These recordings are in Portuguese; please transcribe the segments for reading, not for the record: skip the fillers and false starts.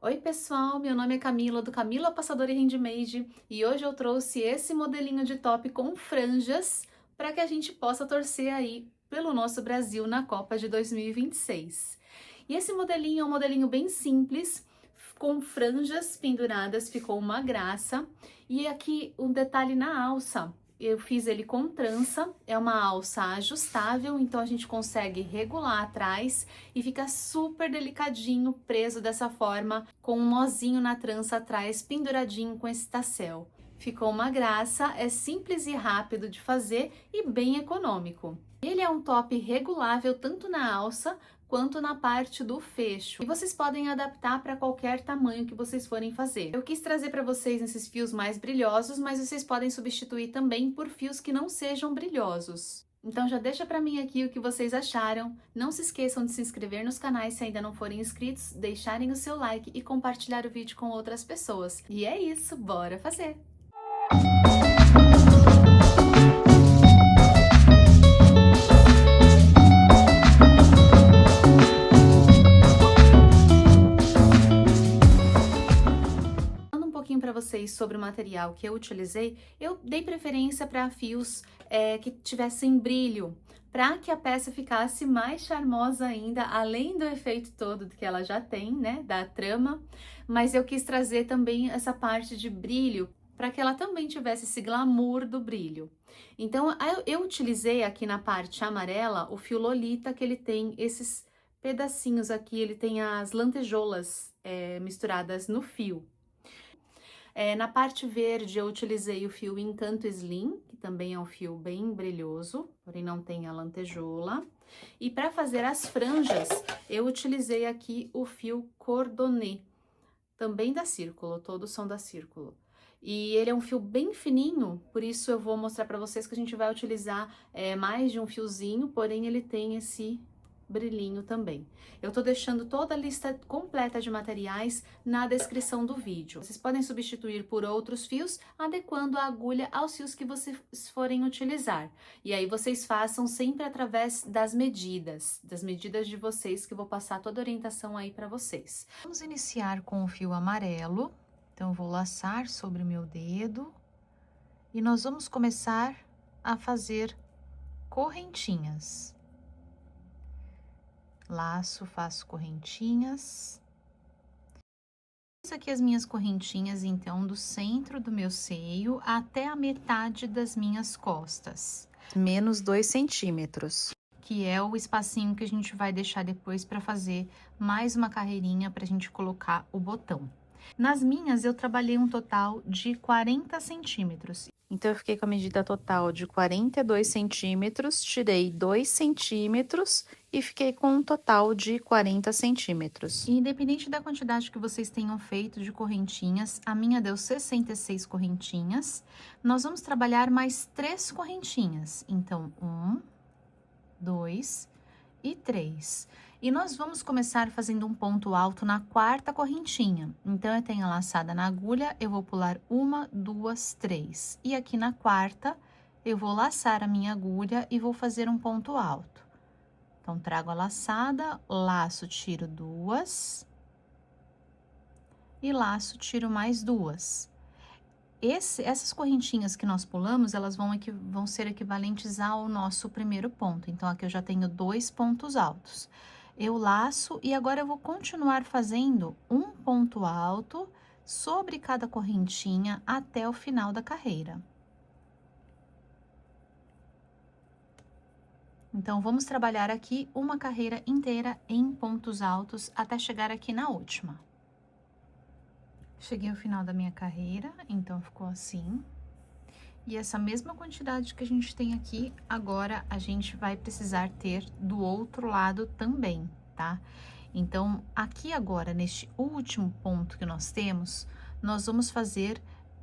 Oi pessoal, meu nome é Camila, do Camila Passadora e Handmade, e hoje eu trouxe esse modelinho de top com franjas para que a gente possa torcer aí pelo nosso Brasil na Copa de 2026. E esse modelinho é um modelinho bem simples, com franjas penduradas, ficou uma graça. E aqui um detalhe na alça. Eu fiz ele com trança, é uma alça ajustável, então a gente consegue regular atrás e fica super delicadinho, preso dessa forma, com um nozinho na trança atrás, penduradinho com esse tassel. Ficou uma graça, é simples e rápido de fazer e bem econômico. Ele é um top regulável tanto na alça quanto na parte do fecho. E vocês podem adaptar para qualquer tamanho que vocês forem fazer. Eu quis trazer para vocês esses fios mais brilhosos, mas vocês podem substituir também por fios que não sejam brilhosos. Então já deixa para mim aqui o que vocês acharam. Não se esqueçam de se inscrever nos canais se ainda não forem inscritos, deixarem o seu like e compartilhar o vídeo com outras pessoas. E é isso, bora fazer! Para vocês sobre o material que eu utilizei, eu dei preferência para fios que tivessem brilho, para que a peça ficasse mais charmosa ainda, além do efeito todo que ela já tem, né, da trama, mas eu quis trazer também essa parte de brilho, para que ela também tivesse esse glamour do brilho. Então, eu utilizei aqui na parte amarela o fio Lolita, que ele tem esses pedacinhos aqui, ele tem as lantejoulas misturadas no fio. Na parte verde eu utilizei o fio Encanto Slim, que também é um fio bem brilhoso, porém não tem a lantejoula. E para fazer as franjas, eu utilizei aqui o fio Cordonnet, também da Círculo, todos são da Círculo. E ele é um fio bem fininho, por isso eu vou mostrar para vocês que a gente vai utilizar mais de um fiozinho, porém ele tem esse brilhinho também. Eu tô deixando toda a lista completa de materiais na descrição do vídeo. Vocês podem substituir por outros fios, adequando a agulha aos fios que vocês forem utilizar. E aí vocês façam sempre através das medidas de vocês, que eu vou passar toda a orientação aí para vocês. Vamos iniciar com o fio amarelo, então eu vou laçar sobre o meu dedo e nós vamos começar a fazer correntinhas. Laço, faço correntinhas. Fiz aqui as minhas correntinhas, então, do centro do meu seio até a metade das minhas costas. Menos 2 centímetros. Que é o espacinho que a gente vai deixar depois para fazer mais uma carreirinha para a gente colocar o botão. Nas minhas, eu trabalhei um total de 40 centímetros. Então, eu fiquei com a medida total de 42 centímetros, tirei 2 centímetros e fiquei com um total de 40 centímetros. E independente da quantidade que vocês tenham feito de correntinhas, a minha deu 66 correntinhas. Nós vamos trabalhar mais 3 correntinhas. Então, 1, 2 e 3. E nós vamos começar fazendo um ponto alto na quarta correntinha. Então, eu tenho a laçada na agulha, eu vou pular 1, 2, 3. E aqui na quarta, eu vou laçar a minha agulha e vou fazer um ponto alto. Então, trago a laçada, laço, tiro 2. E laço, tiro mais 2. Essas correntinhas que nós pulamos, elas vão ser equivalentes ao nosso primeiro ponto. Então, aqui eu já tenho 2 pontos altos. Eu laço e agora eu vou continuar fazendo um ponto alto sobre cada correntinha até o final da carreira. Então, vamos trabalhar aqui uma carreira inteira em pontos altos até chegar aqui na última. Cheguei ao final da minha carreira, então ficou assim. E essa mesma quantidade que a gente tem aqui, agora a gente vai precisar ter do outro lado também, tá? Então, aqui agora, neste último ponto que nós temos, nós vamos fazer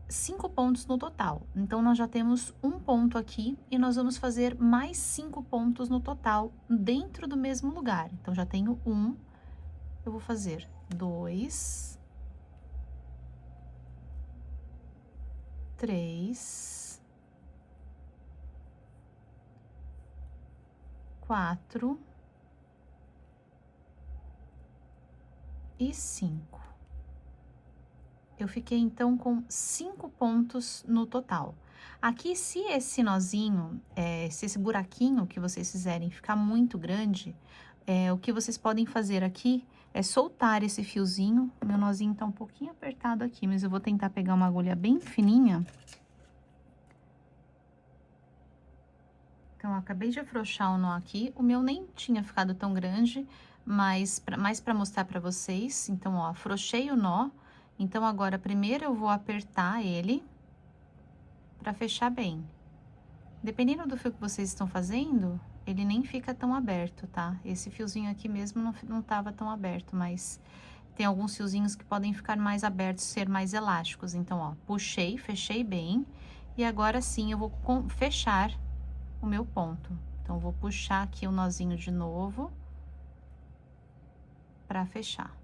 5 pontos no total. Então, nós já temos um ponto aqui e nós vamos fazer mais 5 pontos no total dentro do mesmo lugar. Então, já tenho 1, eu vou fazer 2, 3, 4 e 5. eu fiquei então com 5 pontos no total. Aqui, se esse nozinho, se esse buraquinho que vocês fizerem ficar muito grande, o que vocês podem fazer aqui é soltar esse fiozinho. Meu nozinho tá um pouquinho apertado aqui, mas eu vou tentar pegar uma agulha bem fininha. Então, eu acabei de afrouxar o nó aqui. O meu nem tinha ficado tão grande, mas mais para mostrar para vocês. Então, ó, afrouxei o nó. Então, agora, primeiro eu vou apertar ele para fechar bem. Dependendo do fio que vocês estão fazendo, ele nem fica tão aberto, tá? Esse fiozinho aqui mesmo não tava tão aberto, mas tem alguns fiozinhos que podem ficar mais abertos, ser mais elásticos. Então, ó, puxei, fechei bem. E agora sim, eu vou fechar o meu ponto. Então, eu vou puxar aqui o nozinho de novo para fechar.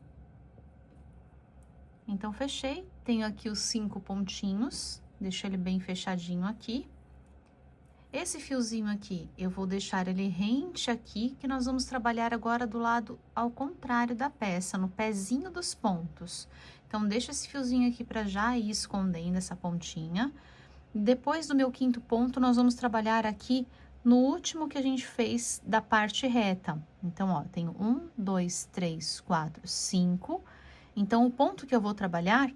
Então, fechei. Tenho aqui os 5 pontinhos. Deixo ele bem fechadinho aqui. Esse fiozinho aqui, eu vou deixar ele rente aqui, que nós vamos trabalhar agora do lado ao contrário da peça, no pezinho dos pontos. Então, deixa esse fiozinho aqui para já ir escondendo essa pontinha. Depois do meu 5º ponto, nós vamos trabalhar aqui no último que a gente fez da parte reta. Então, ó, tenho 1, 2, 3, 4, 5. Então, o ponto que eu vou trabalhar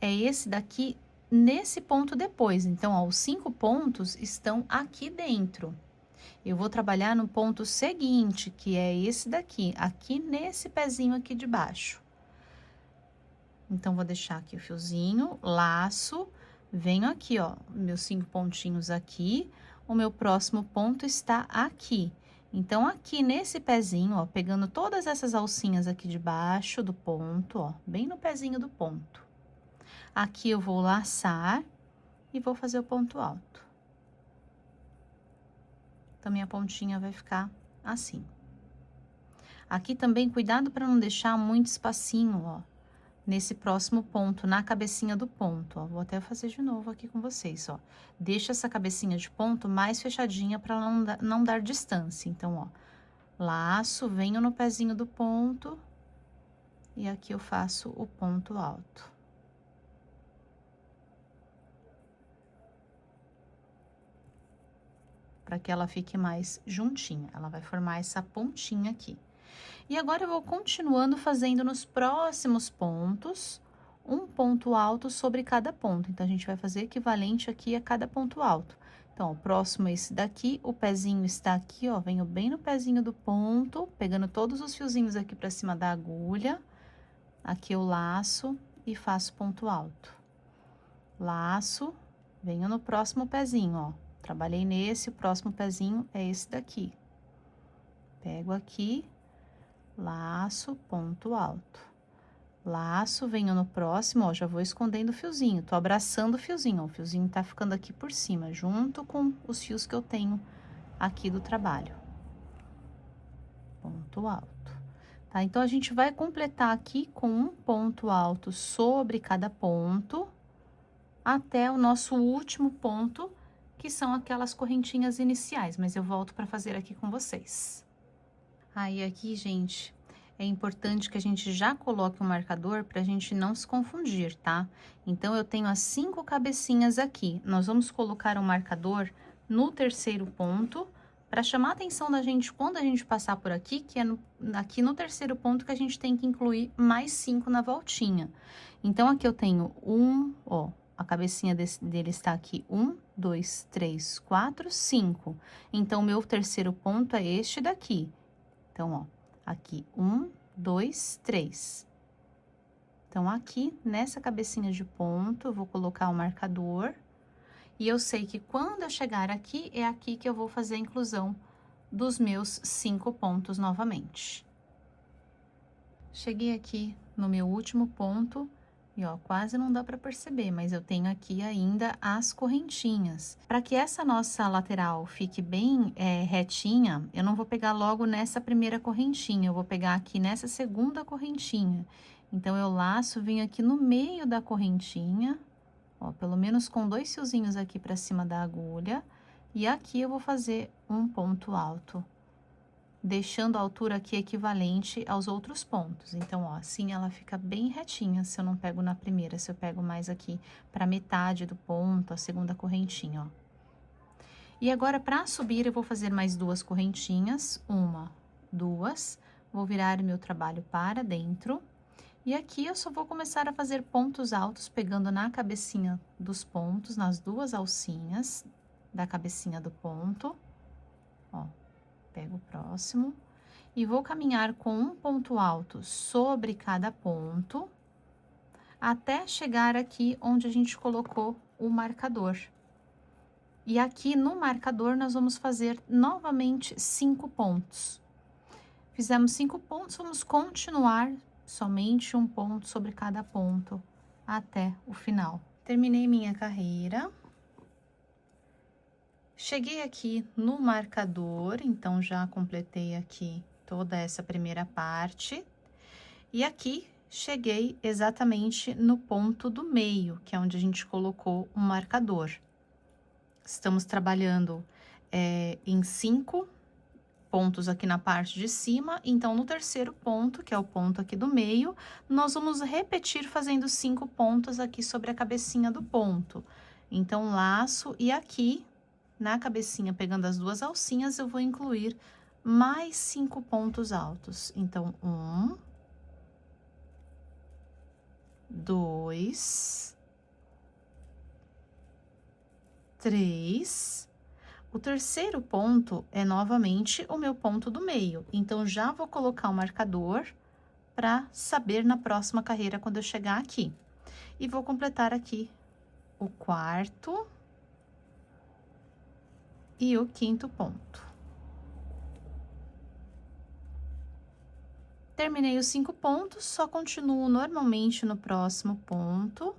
é esse daqui, nesse ponto depois. Então, ó, os 5 pontos estão aqui dentro. Eu vou trabalhar no ponto seguinte, que é esse daqui, aqui nesse pezinho aqui de baixo. Então, vou deixar aqui o fiozinho, laço, venho aqui, ó, meus 5 pontinhos aqui, o meu próximo ponto está aqui. Então, aqui nesse pezinho, ó, pegando todas essas alcinhas aqui de baixo do ponto, ó, bem no pezinho do ponto. Aqui eu vou laçar e vou fazer o ponto alto. Então, minha pontinha vai ficar assim. Aqui também, cuidado para não deixar muito espacinho, ó, nesse próximo ponto, na cabecinha do ponto, ó. Vou até fazer de novo aqui com vocês, ó. Deixa essa cabecinha de ponto mais fechadinha para não dar distância. Então, ó, laço, venho no pezinho do ponto e aqui eu faço o ponto alto. Para que ela fique mais juntinha, ela vai formar essa pontinha aqui. E agora eu vou continuando fazendo nos próximos pontos, um ponto alto sobre cada ponto. Então, a gente vai fazer equivalente aqui a cada ponto alto. Então, o próximo é esse daqui, o pezinho está aqui, ó, venho bem no pezinho do ponto, pegando todos os fiozinhos aqui para cima da agulha. Aqui eu laço e faço ponto alto. Laço, venho no próximo pezinho, ó. Trabalhei nesse, o próximo pezinho é esse daqui. Pego aqui, laço, ponto alto. Laço, venho no próximo, ó, já vou escondendo o fiozinho, tô abraçando o fiozinho, ó, o fiozinho tá ficando aqui por cima, junto com os fios que eu tenho aqui do trabalho. Ponto alto. Tá? Então, a gente vai completar aqui com um ponto alto sobre cada ponto, até o nosso último ponto, que são aquelas correntinhas iniciais, mas eu volto para fazer aqui com vocês. Aí, aqui, gente, é importante que a gente já coloque o marcador para a gente não se confundir, tá? Então, eu tenho as 5 cabecinhas aqui. Nós vamos colocar o marcador no 3º ponto, para chamar a atenção da gente quando a gente passar por aqui, que é aqui no 3º ponto que a gente tem que incluir mais 5 na voltinha. Então, aqui eu tenho ó, a cabecinha dele está aqui, 1, 2, 3, 4, 5. Então, o meu 3º ponto é este daqui. Então, ó, aqui, 1, 2, 3. Então, aqui, nessa cabecinha de ponto, eu vou colocar o marcador. E eu sei que quando eu chegar aqui, é aqui que eu vou fazer a inclusão dos meus 5 pontos novamente. Cheguei aqui no meu último ponto. E, ó, quase não dá para perceber, mas eu tenho aqui ainda as correntinhas. Para que essa nossa lateral fique bem retinha, eu não vou pegar logo nessa primeira correntinha, eu vou pegar aqui nessa segunda correntinha. Então, eu laço, venho aqui no meio da correntinha, ó, pelo menos com 2 fiozinhos aqui para cima da agulha, e aqui eu vou fazer um ponto alto deixando a altura aqui equivalente aos outros pontos. Então, ó, assim ela fica bem retinha se eu não pego na primeira, se eu pego mais aqui para metade do ponto, a segunda correntinha, ó. E agora, para subir, eu vou fazer mais 2 correntinhas, 1, 2, vou virar o meu trabalho para dentro. E aqui eu só vou começar a fazer pontos altos, pegando na cabecinha dos pontos, nas 2 alcinhas da cabecinha do ponto. Ó, pego o próximo. E vou caminhar com um ponto alto sobre cada ponto, até chegar aqui onde a gente colocou o marcador. E aqui no marcador, nós vamos fazer novamente 5 pontos. Fizemos 5 pontos, vamos continuar somente um ponto sobre cada ponto até o final. Terminei minha carreira. Cheguei aqui no marcador, então já completei aqui toda essa primeira parte. E aqui cheguei exatamente no ponto do meio, que é onde a gente colocou o marcador. Estamos trabalhando em 5 pontos aqui na parte de cima, então no terceiro ponto, que é o ponto aqui do meio, nós vamos repetir fazendo 5 pontos aqui sobre a cabecinha do ponto. Então, laço e aqui na cabecinha, pegando as 2 alcinhas, eu vou incluir mais 5 pontos altos. Então, 1, 2, 3... O terceiro ponto é novamente o meu ponto do meio, então já vou colocar o marcador para saber na próxima carreira quando eu chegar aqui. E vou completar aqui o 4º e o 5º ponto. Terminei os 5 pontos, só continuo normalmente no próximo ponto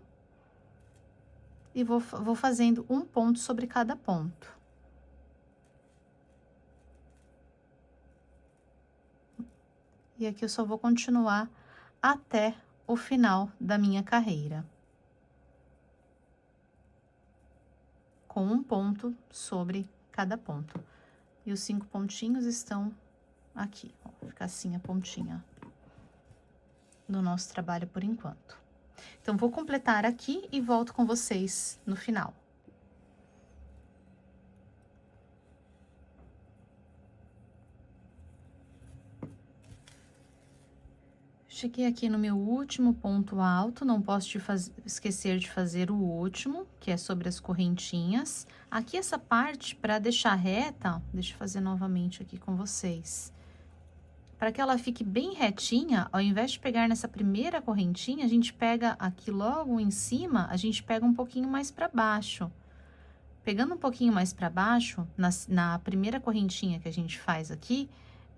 e vou fazendo um ponto sobre cada ponto. E aqui eu só vou continuar até o final da minha carreira. Com um ponto sobre cada ponto. E os 5 pontinhos estão aqui, ó, fica assim a pontinha do nosso trabalho por enquanto. Então, vou completar aqui e volto com vocês no final. Cheguei aqui no meu último ponto alto, não posso esquecer de fazer o último, que é sobre as correntinhas. Aqui essa parte, para deixar reta, deixa eu fazer novamente aqui com vocês. Para que ela fique bem retinha, ao invés de pegar nessa primeira correntinha, a gente pega aqui logo em cima, a gente pega um pouquinho mais para baixo. Pegando um pouquinho mais para baixo, na primeira correntinha que a gente faz aqui,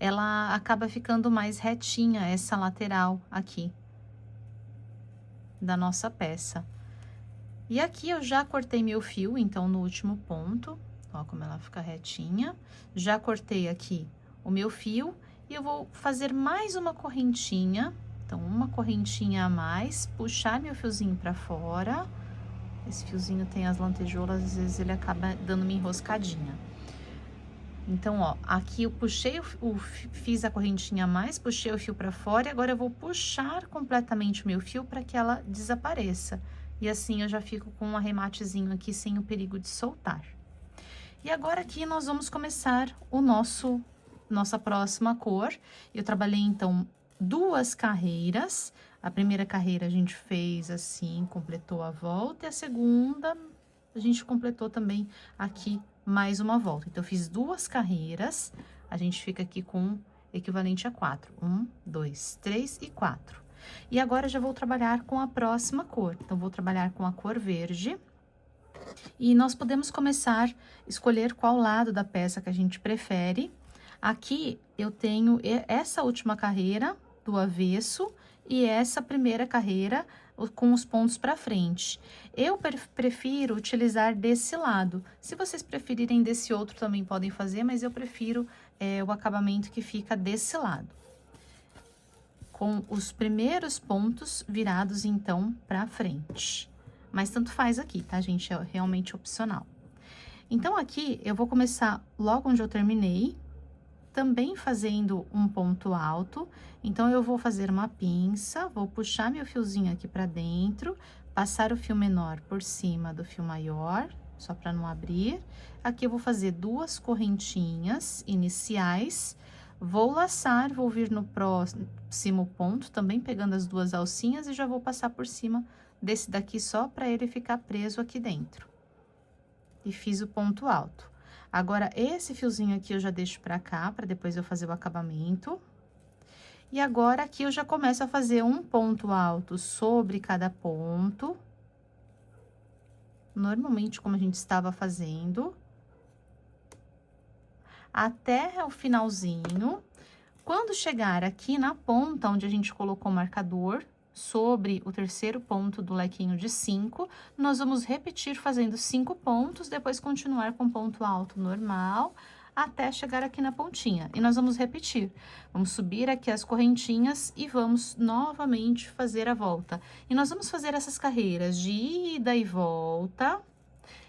ela acaba ficando mais retinha, essa lateral aqui da nossa peça. E aqui eu já cortei meu fio, então, no último ponto, ó como ela fica retinha. Já cortei aqui o meu fio e eu vou fazer mais uma correntinha, então, uma correntinha a mais, puxar meu fiozinho pra fora. Esse fiozinho tem as lantejoulas, às vezes ele acaba dando uma enroscadinha. Então, ó, aqui eu puxei, fiz a correntinha a mais, puxei o fio pra fora e agora eu vou puxar completamente o meu fio para que ela desapareça. E assim eu já fico com um arrematezinho aqui sem o perigo de soltar. E agora aqui nós vamos começar o nossa próxima cor. Eu trabalhei, então, 2 carreiras. A primeira carreira a gente fez assim, completou a volta, e a segunda a gente completou também aqui mais uma volta. Então, eu fiz 2 carreiras, a gente fica aqui com equivalente a 4. 1, 2, 3 e 4. E agora, já vou trabalhar com a próxima cor. Então, vou trabalhar com a cor verde. E nós podemos começar a escolher qual lado da peça que a gente prefere. Aqui, eu tenho essa última carreira do avesso e essa primeira carreira com os pontos para frente. Eu prefiro utilizar desse lado. Se vocês preferirem desse outro, também podem fazer, mas eu prefiro o acabamento que fica desse lado. Com os primeiros pontos virados, então, para frente. Mas tanto faz aqui, tá, gente? É realmente opcional. Então, aqui, eu vou começar logo onde eu terminei, também fazendo um ponto alto. Então, eu vou fazer uma pinça, vou puxar meu fiozinho aqui pra dentro, passar o fio menor por cima do fio maior, só para não abrir. Aqui eu vou fazer 2 correntinhas iniciais, vou laçar, vou vir no próximo ponto, também pegando as 2 alcinhas e já vou passar por cima desse daqui só para ele ficar preso aqui dentro. E fiz o ponto alto. Agora, esse fiozinho aqui eu já deixo pra cá, pra depois eu fazer o acabamento. E agora, aqui eu já começo a fazer um ponto alto sobre cada ponto. Normalmente, como a gente estava fazendo. Até o finalzinho. Quando chegar aqui na ponta, onde a gente colocou o marcador, sobre o terceiro ponto do lequinho de 5, nós vamos repetir fazendo 5 pontos, depois continuar com ponto alto normal, até chegar aqui na pontinha. E nós vamos repetir. Vamos subir aqui as correntinhas e vamos novamente fazer a volta. E nós vamos fazer essas carreiras de ida e volta,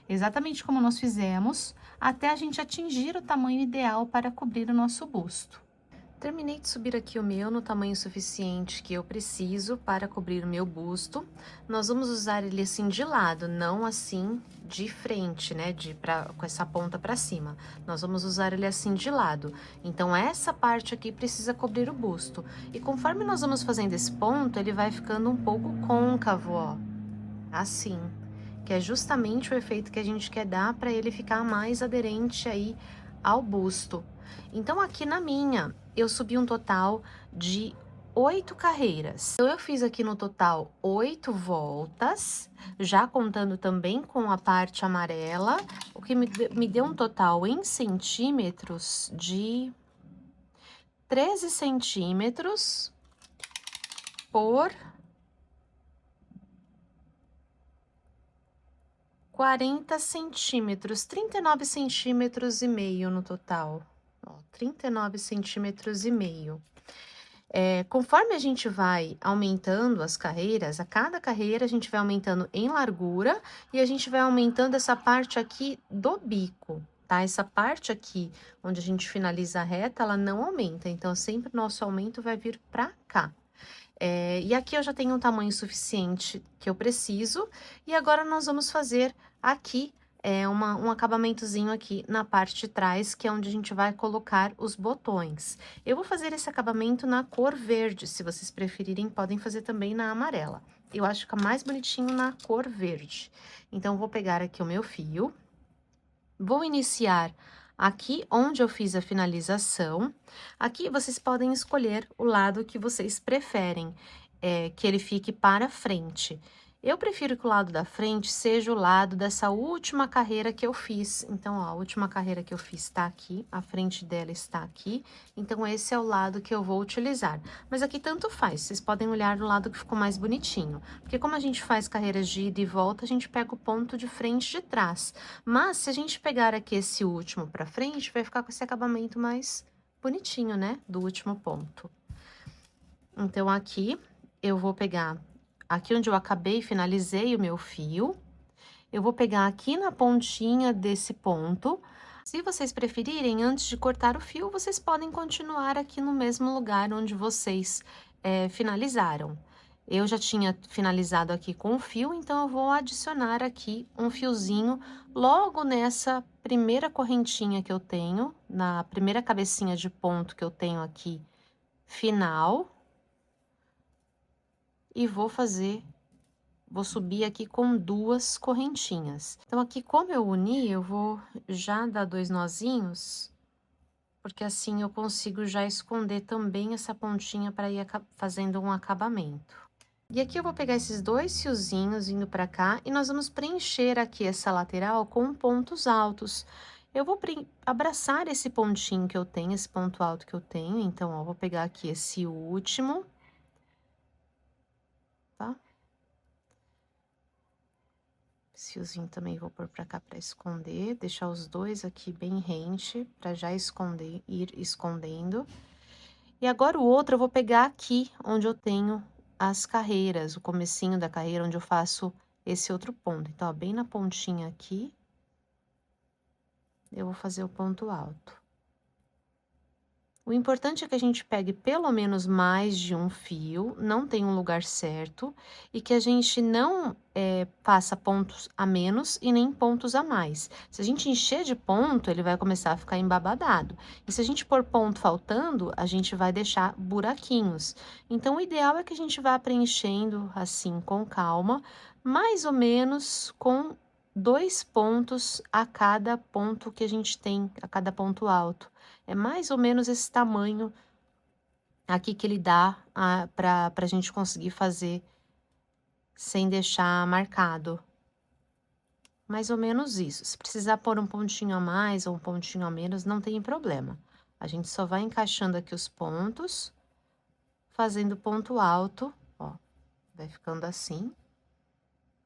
exatamente como nós fizemos, até a gente atingir o tamanho ideal para cobrir o nosso busto. Terminei de subir aqui o meu no tamanho suficiente que eu preciso para cobrir o meu busto. Nós vamos usar ele assim de lado, não assim de frente, né, com essa ponta para cima. Nós vamos usar ele assim de lado. Então, essa parte aqui precisa cobrir o busto. E conforme nós vamos fazendo esse ponto, ele vai ficando um pouco côncavo, ó. Assim, que é justamente o efeito que a gente quer dar para ele ficar mais aderente aí ao busto. Então, aqui na minha, eu subi um total de 8 carreiras. Então, eu fiz aqui no total 8 voltas, já contando também com a parte amarela, o que me deu um total em centímetros de 13 centímetros por 40 centímetros, 39 centímetros e meio no total. Ó, 39 centímetros e meio. Conforme a gente vai aumentando as carreiras, a cada carreira a gente vai aumentando em largura e a gente vai aumentando essa parte aqui do bico, tá? Essa parte aqui, onde a gente finaliza a reta, ela não aumenta, então sempre o nosso aumento vai vir pra cá. E aqui eu já tenho um tamanho suficiente que eu preciso, e agora nós vamos fazer aqui um acabamentozinho aqui na parte de trás, que é onde a gente vai colocar os botões. Eu vou fazer esse acabamento na cor verde, se vocês preferirem, podem fazer também na amarela. Eu acho que fica mais bonitinho na cor verde. Então, vou pegar aqui o meu fio, vou iniciar aqui onde eu fiz a finalização. Aqui vocês podem escolher o lado que vocês preferem, que ele fique para frente. Eu prefiro que o lado da frente seja o lado dessa última carreira que eu fiz. Então, ó, a última carreira que eu fiz está aqui, a frente dela está aqui. Então, esse é o lado que eu vou utilizar. Mas aqui tanto faz, vocês podem olhar no lado que ficou mais bonitinho. Porque como a gente faz carreiras de ida e volta, a gente pega o ponto de frente e de trás. Mas, se a gente pegar aqui esse último para frente, vai ficar com esse acabamento mais bonitinho, né? Do último ponto. Então, aqui, eu vou pegar... Aqui onde eu acabei, finalizei o meu fio, eu vou pegar aqui na pontinha desse ponto. Se vocês preferirem, antes de cortar o fio, vocês podem continuar aqui no mesmo lugar onde vocês finalizaram. Eu já tinha finalizado aqui com o fio, então eu vou adicionar aqui um fiozinho logo nessa primeira correntinha que eu tenho, na primeira cabecinha de ponto que eu tenho aqui, final. E vou subir aqui com 2 correntinhas. Então, aqui, como eu uni, eu vou já dar 2 nozinhos, porque assim eu consigo já esconder também essa pontinha para ir fazendo um acabamento. E aqui eu vou pegar esses 2 fiozinhos indo para cá e nós vamos preencher aqui essa lateral com pontos altos. Eu vou abraçar esse pontinho que eu tenho, esse ponto alto que eu tenho, então, ó, vou pegar aqui esse último. Tá? Esse fiozinho também vou pôr pra cá pra esconder, deixar os 2 aqui bem rente, pra já ir escondendo. E agora o outro eu vou pegar aqui, onde eu tenho as carreiras, o comecinho da carreira, onde eu faço esse outro ponto. Então, ó, bem na pontinha aqui, eu vou fazer o ponto alto. O importante é que a gente pegue pelo menos mais de um fio, não tem um lugar certo, e que a gente não faça pontos a menos e nem pontos a mais. Se a gente encher de ponto, ele vai começar a ficar embabadado. E se a gente pôr ponto faltando, a gente vai deixar buraquinhos. Então, o ideal é que a gente vá preenchendo assim com calma, mais ou menos com 2 pontos a cada ponto que a gente tem, a cada ponto alto. É mais ou menos esse tamanho aqui que ele dá para a gente conseguir fazer sem deixar marcado. Mais ou menos isso. Se precisar pôr um pontinho a mais ou um pontinho a menos, não tem problema. A gente só vai encaixando aqui os pontos, fazendo ponto alto, ó, vai ficando assim,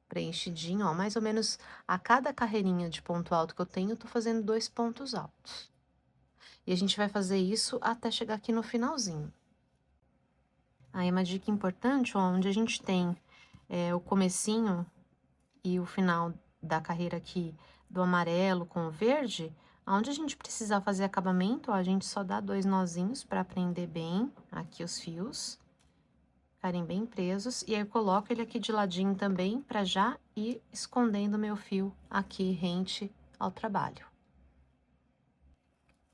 preenchidinho, ó, mais ou menos a cada carreirinha de ponto alto que eu tenho, eu tô fazendo 2 pontos altos. E a gente vai fazer isso até chegar aqui no finalzinho. Aí, uma dica importante, ó, onde a gente tem o comecinho e o final da carreira aqui do amarelo com o verde, onde a gente precisar fazer acabamento, ó, a gente só dá 2 nozinhos para prender bem aqui os fios, ficarem bem presos. E aí, eu coloco ele aqui de ladinho também, para já ir escondendo meu fio aqui rente ao trabalho.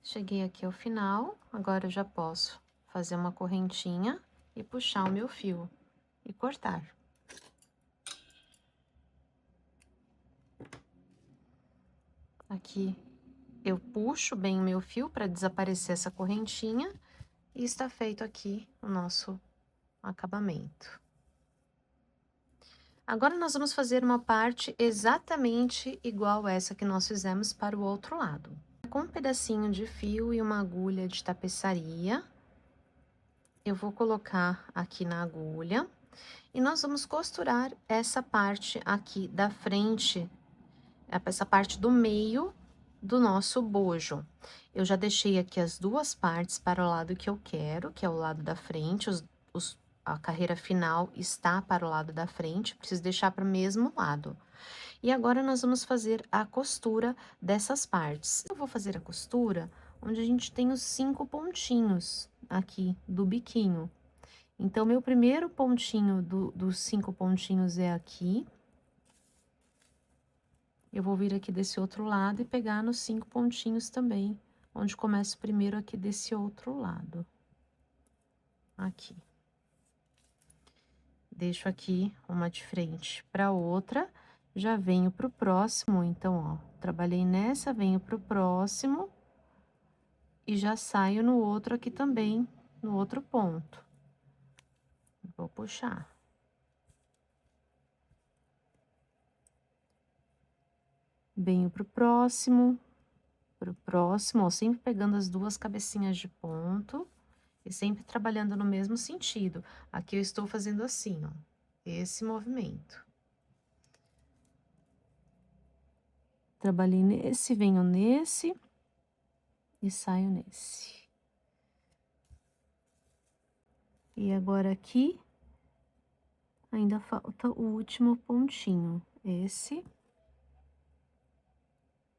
Cheguei aqui ao final, agora eu já posso fazer uma correntinha e puxar o meu fio e cortar. Aqui eu puxo bem o meu fio para desaparecer essa correntinha e está feito aqui o nosso acabamento. Agora, nós vamos fazer uma parte exatamente igual essa que nós fizemos para o outro lado. Com um pedacinho de fio e uma agulha de tapeçaria, eu vou colocar aqui na agulha e nós vamos costurar essa parte aqui da frente, essa parte do meio do nosso bojo. Eu já deixei aqui as 2 partes para o lado que eu quero, que é o lado da frente, a carreira final está para o lado da frente, preciso deixar para o mesmo lado. E agora, nós vamos fazer a costura dessas partes. Eu vou fazer a costura onde a gente tem os 5 pontinhos aqui do biquinho. Então, meu primeiro pontinho dos 5 pontinhos é aqui. Eu vou vir aqui desse outro lado e pegar nos 5 pontinhos também, onde começa o primeiro aqui desse outro lado. Aqui. Deixo aqui uma de frente para outra, já venho pro próximo, então, ó, trabalhei nessa, venho pro próximo e já saio no outro aqui também, no outro ponto. Vou puxar. Venho pro próximo, ó, sempre pegando as 2 cabecinhas de ponto e sempre trabalhando no mesmo sentido. Aqui eu estou fazendo assim, ó, esse movimento. Trabalhei nesse, venho nesse e saio nesse. E agora aqui, ainda falta o último pontinho, esse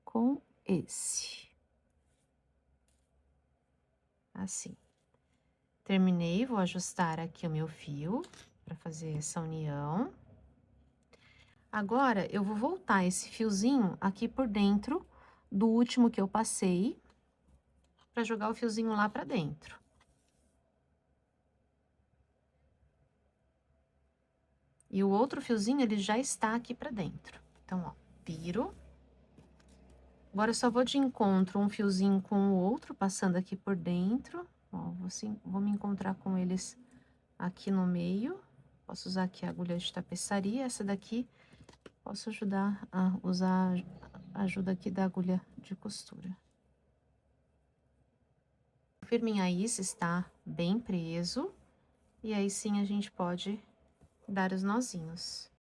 com esse. Assim. Terminei, vou ajustar aqui o meu fio para fazer essa união. Agora, eu vou voltar esse fiozinho aqui por dentro do último que eu passei, para jogar o fiozinho lá para dentro. E o outro fiozinho, ele já está aqui para dentro. Então, ó, viro. Agora, eu só vou de encontro um fiozinho com o outro, passando aqui por dentro. Ó, vou me encontrar com eles aqui no meio. Posso usar aqui a agulha de tapeçaria, essa daqui posso ajudar a usar a ajuda aqui da agulha de costura. Firminha aí, se está bem preso, e aí sim a gente pode dar os nozinhos.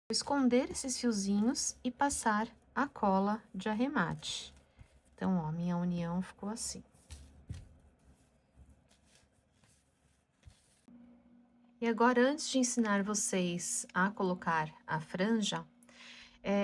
Vou esconder esses fiozinhos e passar a cola de arremate. Então, ó, minha união ficou assim. E agora, antes de ensinar vocês a colocar a franja,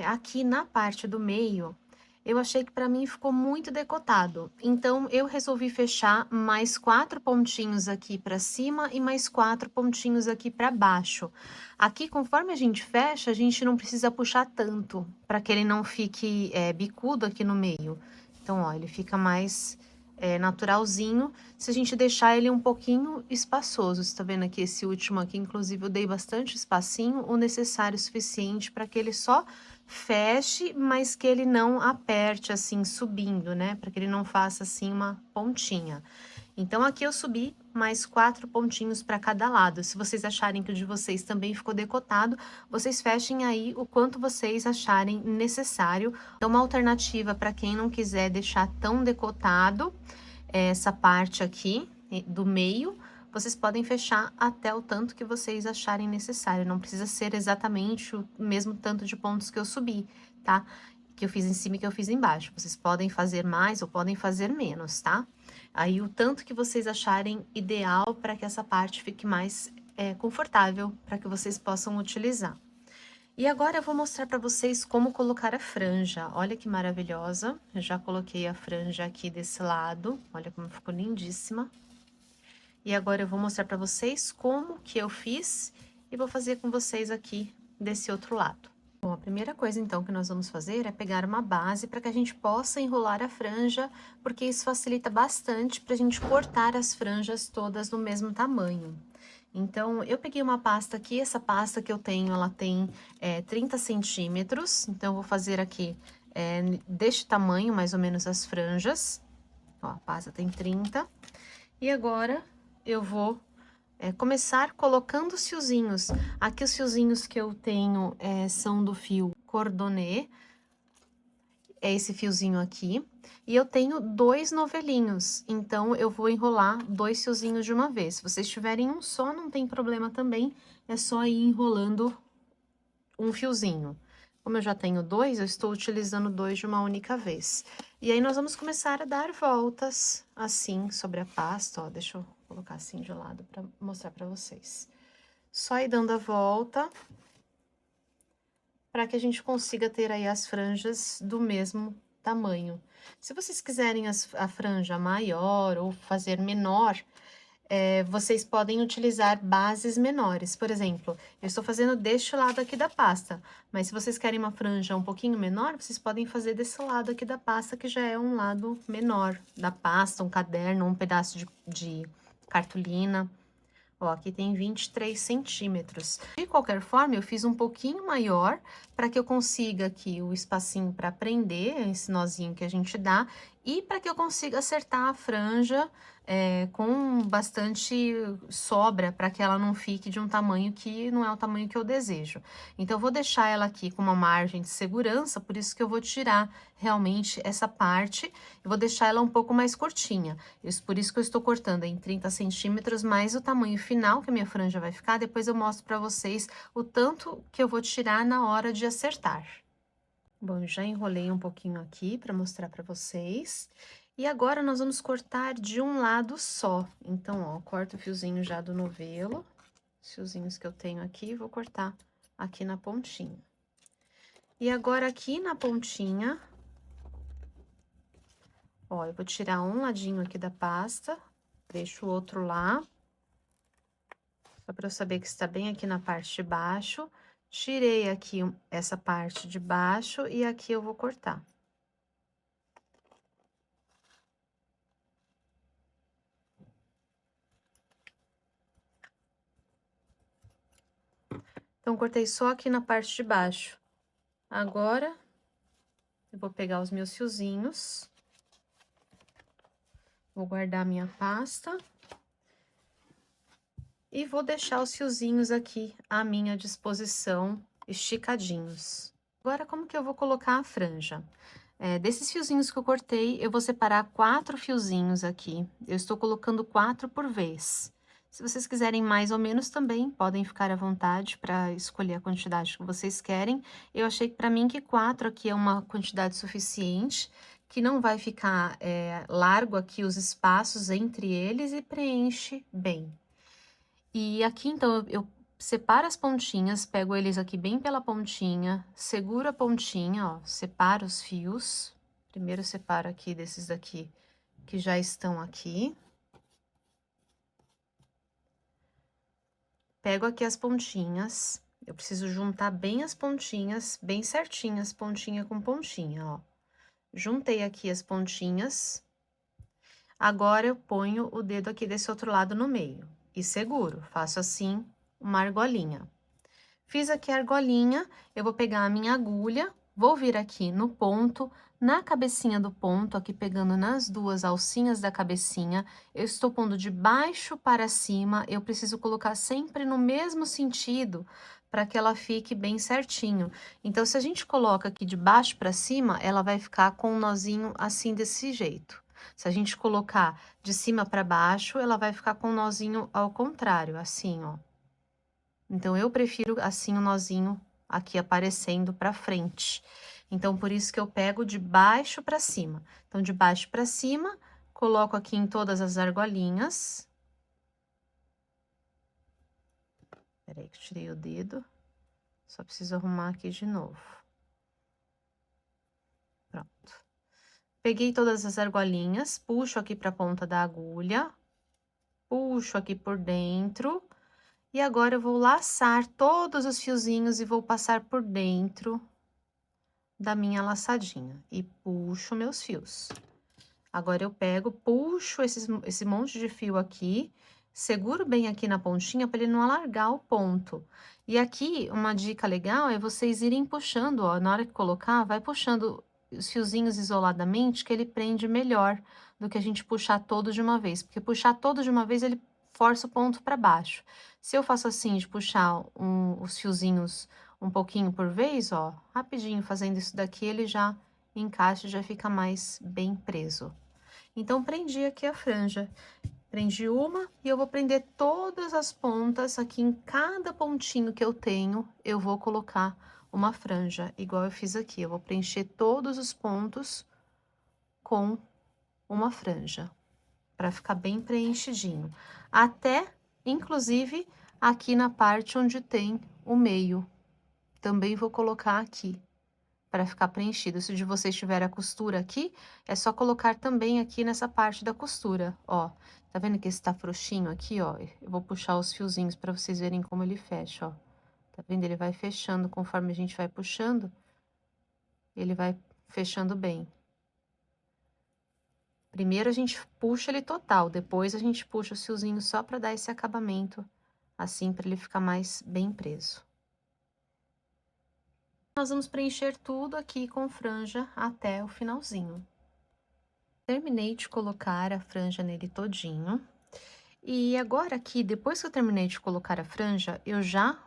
aqui na parte do meio, eu achei que para mim ficou muito decotado. Então, eu resolvi fechar mais 4 pontinhos aqui para cima e mais 4 pontinhos aqui para baixo. Aqui, conforme a gente fecha, a gente não precisa puxar tanto, para que ele não fique bicudo aqui no meio. Então, ó, ele fica mais naturalzinho, se a gente deixar ele um pouquinho espaçoso. Você tá vendo aqui esse último aqui, inclusive eu dei bastante espacinho, o necessário suficiente para que ele só feche, mas que ele não aperte assim, subindo, né? Para que ele não faça assim uma pontinha. Então, aqui eu subi mais 4 pontinhos para cada lado. Se vocês acharem que o de vocês também ficou decotado, vocês fechem aí o quanto vocês acharem necessário. Então, uma alternativa para quem não quiser deixar tão decotado, essa parte aqui do meio, vocês podem fechar até o tanto que vocês acharem necessário. Não precisa ser exatamente o mesmo tanto de pontos que eu subi, tá? Que eu fiz em cima e que eu fiz embaixo. Vocês podem fazer mais ou podem fazer menos, tá? Aí, o tanto que vocês acharem ideal para que essa parte fique mais confortável, para que vocês possam utilizar. E agora eu vou mostrar para vocês como colocar a franja. Olha que maravilhosa. Eu já coloquei a franja aqui desse lado. Olha como ficou lindíssima. E agora eu vou mostrar para vocês como que eu fiz e vou fazer com vocês aqui desse outro lado. Bom, a primeira coisa então que nós vamos fazer é pegar uma base para que a gente possa enrolar a franja, porque isso facilita bastante para a gente cortar as franjas todas do mesmo tamanho. Então, eu peguei uma pasta aqui, essa pasta que eu tenho, ela tem 30 centímetros, então eu vou fazer aqui deste tamanho, mais ou menos, as franjas. Ó, a pasta tem 30. E agora, eu vou começar colocando os fiozinhos. Aqui os fiozinhos que eu tenho são do fio cordonê, é esse fiozinho aqui. E eu tenho 2 novelinhos, então eu vou enrolar 2 fiozinhos de uma vez. Se vocês tiverem um só, não tem problema também, é só ir enrolando um fiozinho. Como eu já tenho 2, eu estou utilizando 2 de uma única vez. E aí, nós vamos começar a dar voltas assim sobre a pasta, ó, deixa eu colocar assim de lado para mostrar para vocês. Só ir dando a volta para que a gente consiga ter aí as franjas do mesmo tamanho. Se vocês quiserem a franja maior ou fazer menor, vocês podem utilizar bases menores. Por exemplo, eu estou fazendo deste lado aqui da pasta, mas se vocês querem uma franja um pouquinho menor, vocês podem fazer desse lado aqui da pasta, que já é um lado menor da pasta, um caderno, um pedaço de cartolina. Ó, aqui tem 23 centímetros. De qualquer forma, eu fiz um pouquinho maior para que eu consiga aqui o espacinho para prender, esse nozinho que a gente dá, e para que eu consiga acertar a franja com bastante sobra, para que ela não fique de um tamanho que não é o tamanho que eu desejo. Então, eu vou deixar ela aqui com uma margem de segurança, por isso que eu vou tirar realmente essa parte, eu vou deixar ela um pouco mais curtinha. Por isso que eu estou cortando em 30 centímetros, mais o tamanho final que a minha franja vai ficar, depois eu mostro para vocês o tanto que eu vou tirar na hora de acertar. Bom, já enrolei um pouquinho aqui para mostrar para vocês. E agora, nós vamos cortar de um lado só. Então, ó, corto o fiozinho já do novelo, os fiozinhos que eu tenho aqui, vou cortar aqui na pontinha. E agora, aqui na pontinha, ó, eu vou tirar um ladinho aqui da pasta, deixo o outro lá, só para eu saber que está bem aqui na parte de baixo. Tirei aqui essa parte de baixo e aqui eu vou cortar. Então, cortei só aqui na parte de baixo. Agora, eu vou pegar os meus fiozinhos, vou guardar minha pasta e vou deixar os fiozinhos aqui à minha disposição, esticadinhos. Agora, como que eu vou colocar a franja? Desses fiozinhos que eu cortei, eu vou separar 4 fiozinhos aqui. Eu estou colocando 4 por vez. Se vocês quiserem mais ou menos também, podem ficar à vontade para escolher a quantidade que vocês querem. Eu achei que para mim que 4 aqui é uma quantidade suficiente, que não vai ficar largo aqui os espaços entre eles e preenche bem. E aqui, então, eu separo as pontinhas, pego eles aqui bem pela pontinha, seguro a pontinha, ó, separo os fios. Primeiro eu separo aqui desses daqui que já estão aqui. Pego aqui as pontinhas, eu preciso juntar bem as pontinhas, bem certinhas, pontinha com pontinha, ó. Juntei aqui as pontinhas. Agora, eu ponho o dedo aqui desse outro lado no meio e seguro, faço assim uma argolinha. Fiz aqui a argolinha, eu vou pegar a minha agulha, vou vir aqui no ponto, na cabecinha do ponto, aqui pegando nas duas alcinhas da cabecinha, eu estou pondo de baixo para cima, eu preciso colocar sempre no mesmo sentido, para que ela fique bem certinho. Então, se a gente coloca aqui de baixo para cima, ela vai ficar com um nozinho assim desse jeito. Se a gente colocar de cima para baixo, ela vai ficar com um nozinho ao contrário, assim, ó. Então, eu prefiro assim o nozinho aqui aparecendo pra frente. Então, por isso que eu pego de baixo pra cima. Então, de baixo pra cima, coloco aqui em todas as argolinhas. Peraí que eu tirei o dedo. Só preciso arrumar aqui de novo. Pronto. Peguei todas as argolinhas, puxo aqui pra ponta da agulha, puxo aqui por dentro. E agora, eu vou laçar todos os fiozinhos e vou passar por dentro da minha laçadinha. E puxo meus fios. Agora, eu pego, puxo esse monte de fio aqui, seguro bem aqui na pontinha para ele não alargar o ponto. E aqui, uma dica legal é vocês irem puxando, ó, na hora que colocar, vai puxando os fiozinhos isoladamente, que ele prende melhor do que a gente puxar todo de uma vez. Porque puxar todo de uma vez, ele força o ponto para baixo. Se eu faço assim, de puxar os fiozinhos um pouquinho por vez, ó, rapidinho fazendo isso daqui, ele já encaixa e já fica mais bem preso. Então, prendi aqui a franja. Prendi uma e eu vou prender todas as pontas aqui em cada pontinho que eu tenho, eu vou colocar uma franja, igual eu fiz aqui. Eu vou preencher todos os pontos com uma franja, para ficar bem preenchidinho. Até, inclusive, aqui na parte onde tem o meio. Também vou colocar aqui, para ficar preenchido. Se de vocês tiver a costura aqui, é só colocar também aqui nessa parte da costura, ó. Tá vendo que esse tá frouxinho aqui, ó? Eu vou puxar os fiozinhos para vocês verem como ele fecha, ó. Tá vendo? Ele vai fechando conforme a gente vai puxando, ele vai fechando bem. Primeiro a gente puxa ele total, depois a gente puxa os fiozinhos só para dar esse acabamento, assim, para ele ficar mais bem preso. Nós vamos preencher tudo aqui com franja até o finalzinho. Terminei de colocar a franja nele todinho. E agora aqui, depois que eu terminei de colocar a franja, eu já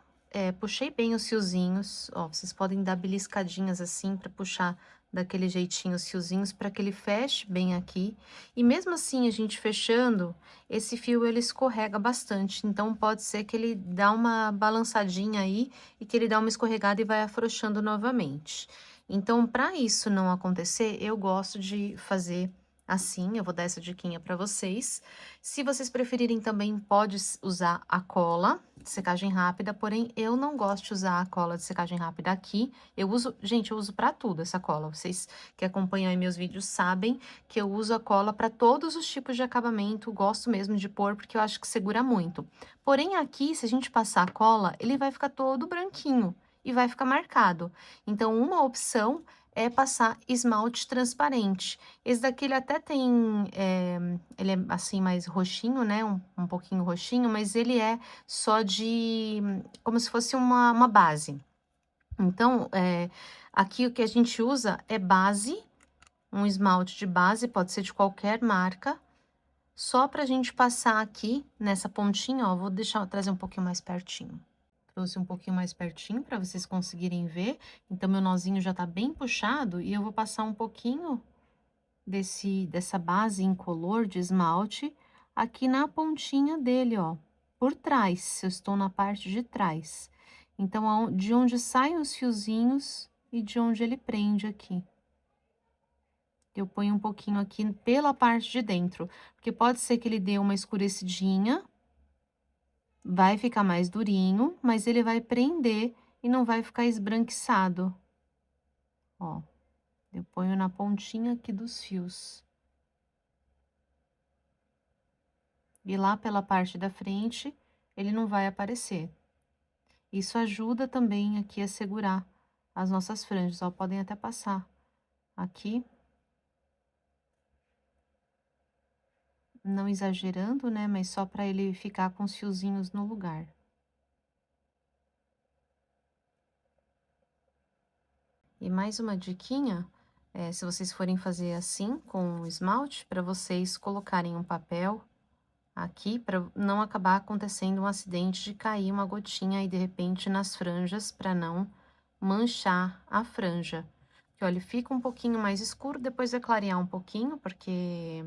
puxei bem os fiozinhos, ó, vocês podem dar beliscadinhas assim para puxar daquele jeitinho os fiozinhos para que ele feche bem aqui. E mesmo assim, a gente fechando, esse fio ele escorrega bastante, então pode ser que ele dá uma balançadinha aí e que ele dá uma escorregada e vai afrouxando novamente. Então, para isso não acontecer, eu gosto de fazer assim, eu vou dar essa diquinha para vocês. Se vocês preferirem também, pode usar a cola de secagem rápida, porém, eu não gosto de usar a cola de secagem rápida aqui. Eu uso, gente, eu uso para tudo essa cola. Vocês que acompanham aí meus vídeos sabem que eu uso a cola para todos os tipos de acabamento, gosto mesmo de pôr, porque eu acho que segura muito. Porém, aqui, se a gente passar a cola, ele vai ficar todo branquinho e vai ficar marcado. Então, uma opção é passar esmalte transparente. Esse daqui, ele até tem, ele é assim mais roxinho, né? Um pouquinho roxinho, mas ele é só de, como se fosse uma base. Então, aqui o que a gente usa é base, um esmalte de base, pode ser de qualquer marca, só pra gente passar aqui nessa pontinha, ó, vou trazer um pouquinho mais pertinho. Trouxe um pouquinho mais pertinho para vocês conseguirem ver. Então, meu nozinho já tá bem puxado e eu vou passar um pouquinho dessa base incolor de esmalte aqui na pontinha dele, ó, por trás. Eu estou na parte de trás. Então, de onde saem os fiozinhos e de onde ele prende aqui. Eu ponho um pouquinho aqui pela parte de dentro, porque pode ser que ele dê uma escurecidinha. Vai ficar mais durinho, mas ele vai prender e não vai ficar esbranquiçado. Ó, Eu ponho na pontinha aqui dos fios. E lá pela parte da frente, ele não vai aparecer. Isso ajuda também aqui a segurar as nossas franjas, ó, podem até passar aqui. Não exagerando, né, mas só para ele ficar com os fiozinhos no lugar. E mais uma diquinha, se vocês forem fazer assim com o esmalte, para vocês colocarem um papel aqui, para não acabar acontecendo um acidente de cair uma gotinha aí de repente nas franjas, para não manchar a franja. Que olha, fica um pouquinho mais escuro, depois vai clarear um pouquinho, porque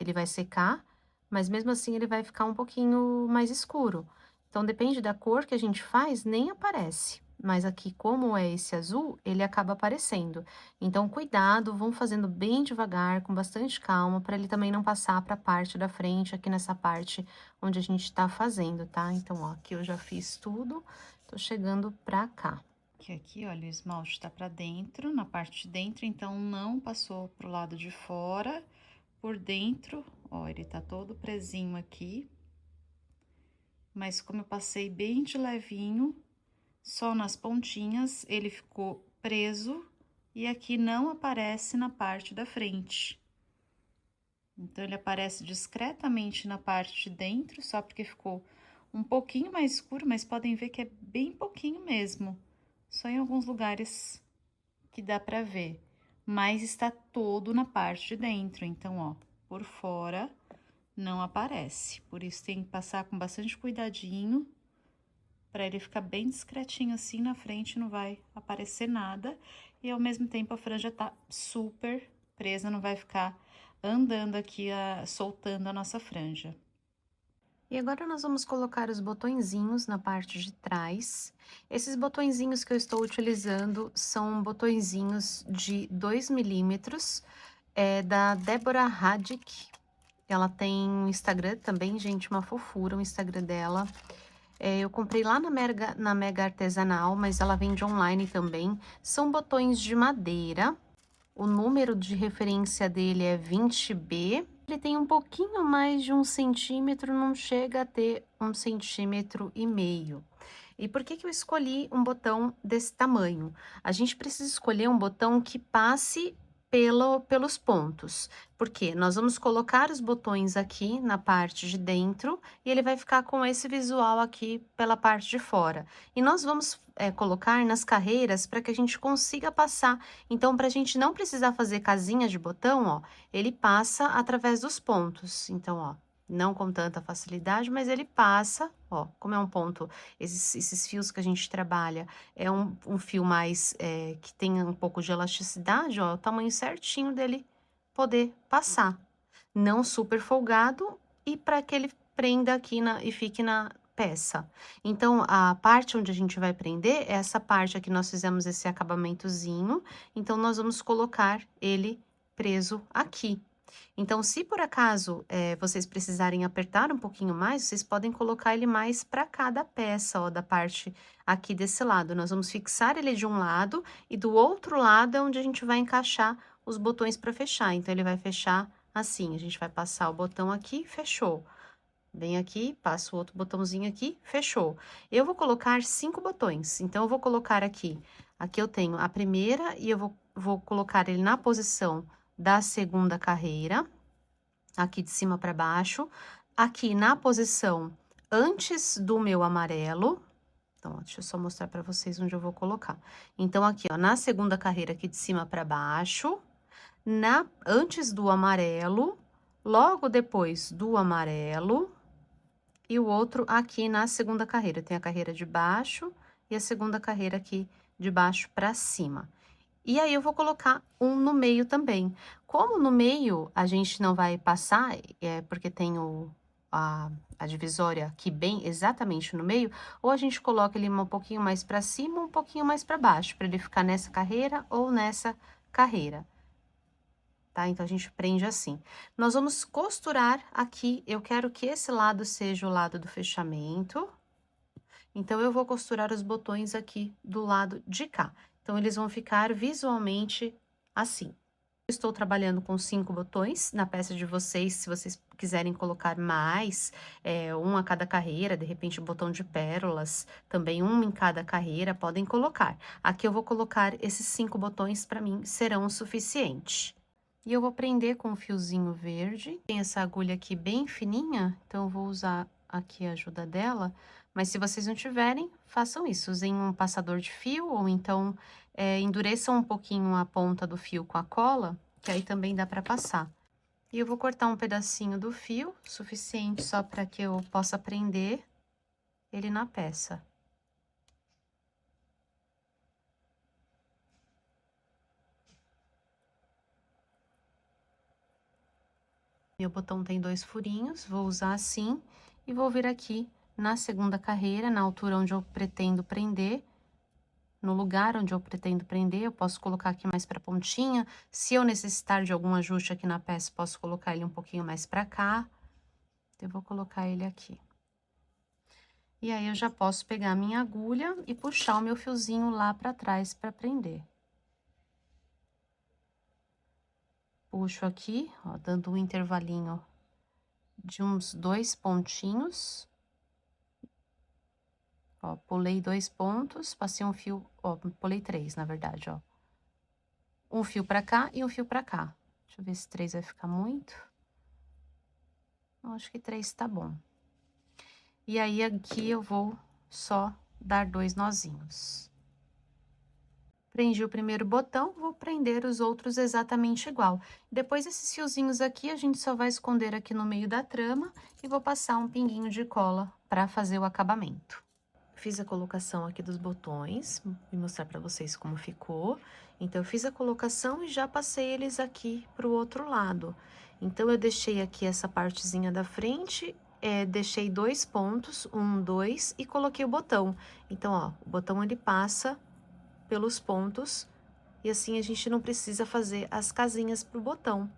ele vai secar, mas mesmo assim ele vai ficar um pouquinho mais escuro. Então, depende da cor que a gente faz, nem aparece. Mas aqui, como é esse azul, ele acaba aparecendo. Então, cuidado, vão fazendo bem devagar, com bastante calma, para ele também não passar para a parte da frente, aqui nessa parte onde a gente tá fazendo, tá? Então, ó, aqui eu já fiz tudo, tô chegando pra cá. Aqui, olha, o esmalte tá pra dentro, na parte de dentro, então não passou pro lado de fora. Por dentro, ó, ele tá todo presinho aqui. Mas como eu passei bem de levinho, só nas pontinhas, ele ficou preso e aqui não aparece na parte da frente. Então, ele aparece discretamente na parte de dentro, só porque ficou um pouquinho mais escuro, mas podem ver que é bem pouquinho mesmo. Só em alguns lugares que dá pra ver. Mas está todo na parte de dentro, então, ó, por fora não aparece. Por isso, tem que passar com bastante cuidadinho, para ele ficar bem discretinho assim na frente, não vai aparecer nada. E ao mesmo tempo a franja tá super presa, não vai ficar andando aqui, soltando a nossa franja. E agora nós vamos colocar os botõezinhos na parte de trás. Esses botõezinhos que eu estou utilizando são botõezinhos de 2 milímetros, da Débora Radic. Ela tem um Instagram também, gente, uma fofura o Instagram dela. Eu comprei lá na Mega Artesanal, mas ela vende online também. São botões de madeira. O número de referência dele é 20B. Ele tem um pouquinho mais de 1 centímetro, não chega a ter 1,5 centímetros. E por que que eu escolhi um botão desse tamanho? A gente precisa escolher um botão que passe pelos pontos, porque nós vamos colocar os botões aqui na parte de dentro e ele vai ficar com esse visual aqui pela parte de fora. E nós vamos colocar nas carreiras para que a gente consiga passar. Então, para a gente não precisar fazer casinha de botão, ó, ele passa através dos pontos. Então, ó, não com tanta facilidade, mas ele passa, ó, como é um ponto, esses fios que a gente trabalha, é um fio mais, que tem um pouco de elasticidade, ó, o tamanho certinho dele poder passar. Não super folgado e para que ele prenda aqui e fique na peça. Então, a parte onde a gente vai prender, é essa parte aqui nós fizemos esse acabamentozinho, então nós vamos colocar ele preso aqui. Então, se por acaso vocês precisarem apertar um pouquinho mais, vocês podem colocar ele mais para cada peça, ó, da parte aqui desse lado. Nós vamos fixar ele de um lado e do outro lado é onde a gente vai encaixar os botões para fechar. Então, ele vai fechar assim, a gente vai passar o botão aqui, fechou. Vem aqui, passa o outro botãozinho aqui, fechou. Eu vou colocar 5 botões, então eu vou colocar aqui eu tenho a primeira e eu vou colocar ele na posição da segunda carreira, aqui de cima para baixo, aqui na posição antes do meu amarelo. Então, ó, deixa eu só mostrar para vocês onde eu vou colocar. Então, aqui, ó, na segunda carreira aqui de cima para baixo, antes do amarelo, logo depois do amarelo, e o outro aqui na segunda carreira. Tem a carreira de baixo e a segunda carreira aqui de baixo para cima. E aí, eu vou colocar um no meio também. Como no meio a gente não vai passar, porque tem a divisória aqui bem exatamente no meio, ou a gente coloca ele um pouquinho mais para cima, um pouquinho mais para baixo, para ele ficar nessa carreira ou nessa carreira. Tá? Então, a gente prende assim. Nós vamos costurar aqui, eu quero que esse lado seja o lado do fechamento. Então, eu vou costurar os botões aqui do lado de cá. Então, eles vão ficar visualmente assim. Estou trabalhando com 5 botões na peça de vocês, se vocês quiserem colocar mais, um a cada carreira, de repente botão de pérolas, também um em cada carreira, podem colocar. Aqui eu vou colocar esses 5 botões, para mim serão o suficiente. E eu vou prender com um fiozinho verde. Tem essa agulha aqui bem fininha, então eu vou usar aqui a ajuda dela. Mas se vocês não tiverem, façam isso. Usem um passador de fio ou então endureçam um pouquinho a ponta do fio com a cola, que aí também dá para passar. E eu vou cortar um pedacinho do fio, suficiente só para que eu possa prender ele na peça. Meu botão tem 2 furinhos, vou usar assim e vou vir aqui na segunda carreira, na altura onde eu pretendo prender, no lugar onde eu pretendo prender, eu posso colocar aqui mais para a pontinha. Se eu necessitar de algum ajuste aqui na peça, posso colocar ele um pouquinho mais para cá. Eu vou colocar ele aqui. E aí, eu já posso pegar a minha agulha e puxar o meu fiozinho lá para trás para prender. Puxo aqui, ó, dando um intervalinho de uns 2 pontinhos. Ó, pulei 2 pontos, passei um fio, ó, pulei 3, na verdade, ó. Um fio pra cá e um fio pra cá. Deixa eu ver se 3 vai ficar muito. Eu acho que 3 tá bom. E aí, aqui eu vou só dar 2 nozinhos. Prendi o primeiro botão, vou prender os outros exatamente igual. Depois, esses fiozinhos aqui, a gente só vai esconder aqui no meio da trama e vou passar um pinguinho de cola pra fazer o acabamento. Fiz a colocação aqui dos botões, vou mostrar para vocês como ficou. Então, eu fiz a colocação e já passei eles aqui pro outro lado. Então, eu deixei aqui essa partezinha da frente, deixei 2 pontos, 1, 2, e coloquei o botão. Então, ó, o botão ele passa pelos pontos, e assim a gente não precisa fazer as casinhas pro botão.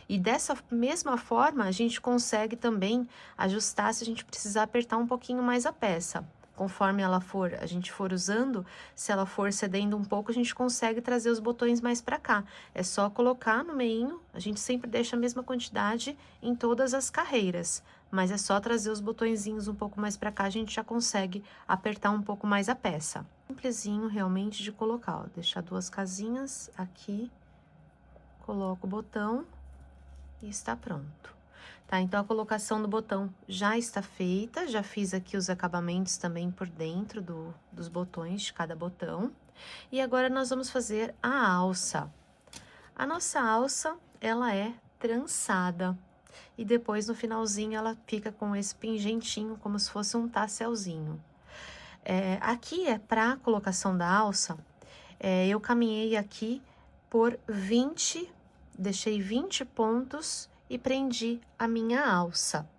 E dessa mesma forma, a gente consegue também ajustar se a gente precisar apertar um pouquinho mais a peça. Conforme a gente for usando, se ela for cedendo um pouco, a gente consegue trazer os botões mais para cá. É só colocar no meinho, a gente sempre deixa a mesma quantidade em todas as carreiras, mas é só trazer os botõezinhos um pouco mais para cá, a gente já consegue apertar um pouco mais a peça. Simplesinho realmente de colocar, ó, deixar 2 casinhas aqui, coloco o botão e está pronto. Tá, então a colocação do botão já está feita, já fiz aqui os acabamentos também por dentro dos botões de cada botão. E agora nós vamos fazer a alça. A nossa alça, ela é trançada. E depois no finalzinho ela fica com esse pingentinho, como se fosse um tasselzinho. Aqui para a colocação da alça, eu caminhei aqui por 20, deixei 20 pontos e prendi a minha alça.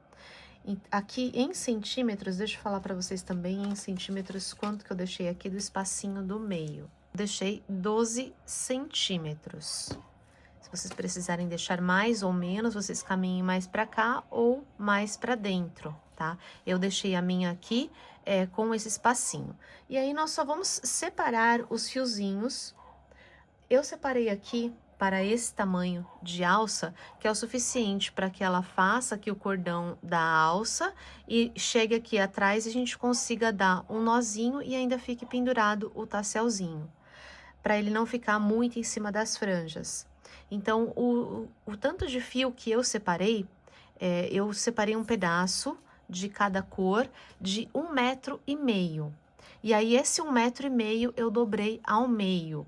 Aqui em centímetros, deixa eu falar para vocês também em centímetros quanto que eu deixei aqui do espacinho do meio. Deixei 12 centímetros. Se vocês precisarem deixar mais ou menos, vocês caminhem mais para cá ou mais para dentro, tá? Eu deixei a minha aqui com esse espacinho. E aí, nós só vamos separar os fiozinhos. Eu separei aqui para esse tamanho de alça, que é o suficiente para que ela faça aqui o cordão da alça e chegue aqui atrás e a gente consiga dar um nozinho e ainda fique pendurado o tasselzinho, para ele não ficar muito em cima das franjas. Então, o tanto de fio que eu separei um pedaço de cada cor de 1,5 metro. E aí, esse 1,5 metro eu dobrei ao meio.